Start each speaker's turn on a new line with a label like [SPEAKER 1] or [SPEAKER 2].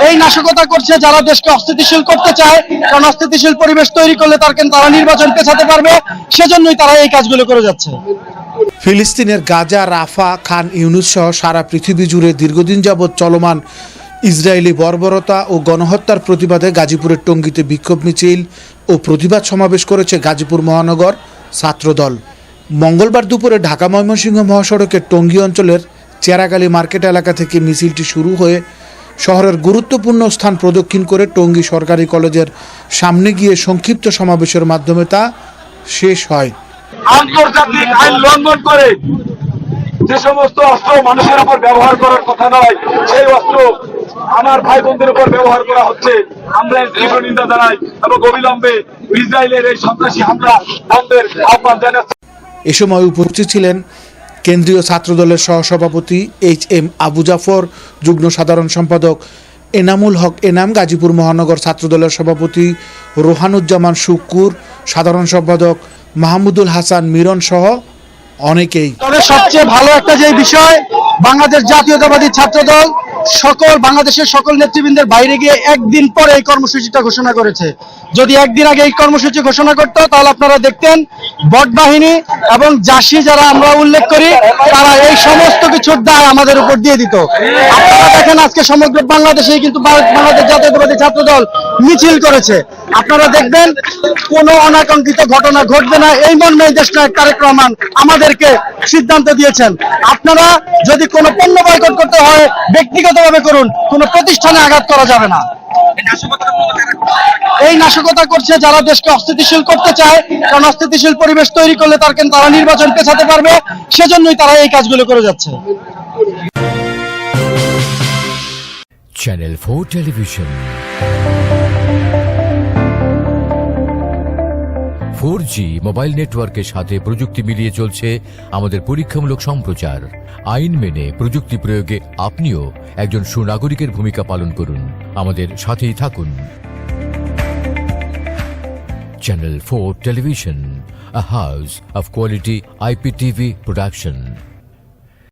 [SPEAKER 1] এই নাশকতা করছে যারা দেশকে অস্থিতিশীল করতে চায়, কারণ অস্থিতিশীল পরিবেশ তৈরি করলে তারা নির্বাচন পেছাতে পারবে, সেজন্যই তারা এই কাজগুলো করে যাচ্ছে।
[SPEAKER 2] ফিলিস্তিনের গাজা, রাফা, খান ইউনুস সহ সারা পৃথিবী জুড়ে দীর্ঘদিন যাবৎ চলমান ইসরায়েলি বর্বরতা ও গণহত্যার প্রতিবাদে গাজীপুরের টঙ্গীতে বিক্ষোভ মিছিল ও প্রতিবাদ সমাবেশ করেছে গাজীপুর মহানগর ছাত্রদল। মঙ্গলবার দুপুরে ঢাকা ময়মনসিংহ মহাসড়কের টঙ্গী অঞ্চলের চেরাগালী মার্কেট এলাকা থেকে মিছিলটি শুরু হয়ে শহরের গুরুত্বপূর্ণ স্থান প্রদক্ষিণ করে টঙ্গী সরকারি কলেজের সামনে গিয়ে সংক্ষিপ্ত সমাবেশের মাধ্যমে তা শেষ হয়।
[SPEAKER 3] আন্তর্জাতিক আইন লঙ্ঘন করে যে সমস্ত অস্ত্র মানুষের উপর ব্যবহার করার কথা নয়, সেই অস্ত্র আমার ভাই বোনদের উপর ব্যবহার করা হচ্ছে। আমরা এর তীব্র নিন্দা জানাই এবং অবিলম্বে ইসরায়েলের এই সন্ত্রাসী হামলা বন্ধের আহ্বান জানাচ্ছি।
[SPEAKER 2] এ সময় উপস্থিত ছিলেন কেন্দ্রীয় ছাত্রদলের সহসভাপতি HM আবু জাফর, যুগ্ম সাধারণ সম্পাদক এনামুল হক এনাম, গাজীপুর মহানগর ছাত্রদলের সভাপতি রোহানুজ্জামান শুক্কুর, সাধারণ সম্পাদক মাহমুদুল হাসান মিরন সহ অনেকেই।
[SPEAKER 1] তবে সবচেয়ে ভালো একটা যে বিষয়, বাংলাদেশ জাতীয়তাবাদী ছাত্রদল বাংলাদেশের সকল নেতৃবৃন্দের বাইরে গিয়ে একদিন পরে এই কর্মসূচিটা ঘোষণা করেছে। যদি একদিন আগে এই কর্মসূচি ঘোষণা করতো তাহলে আপনারা দেখতেন বট বাহিনী এবং জাসি যারা আমরা উল্লেখ করি, তারা এই সমস্ত কিছুর দায় আমাদের উপর দিয়ে দিত। আপনারা দেখেন আজকে সমগ্র বাংলাদেশেই কিন্তু বাংলাদেশ জাতীয়তাবাদী ছাত্রদল মিছিল করেছে। আপনারা দেখবেন কোনো অনাকাঙ্ক্ষিত ঘটনা ঘটবে না, এই মর্মে দেশনায়ক তারেক রহমান আমাদেরকে সিদ্ধান্ত দিয়েছেন। আপনারা যদি কোনো পণ্য বয়কট করতে হয় ব্যক্তিগতভাবে করুন, কোনো প্রতিষ্ঠানে আঘাত করা যাবে না। এই নাশকতা করছে যারা দেশকে অস্থিতিশীল করতে চায়, কারণ অস্থিতিশীল পরিবেশ তৈরি করলে তারা নির্বাচন পেছাতে পারবে, সেজন্যই তারা এই কাজগুলো করে যাচ্ছে।
[SPEAKER 4] চ্যানেল 4 টেলিভিশন, 4G মোবাইল নেটওয়ার্কের সাথে প্রযুক্তি মিলিয়ে চলছে আমাদের পরীক্ষামূলক সম্প্রচার। আইন মেনে প্রযুক্তি প্রয়োগে আপনিও একজন সুনাগরিকের ভূমিকা পালন করুন, আমাদের সাথেই থাকুন। Channel 4 television, a house of quality IPTV production.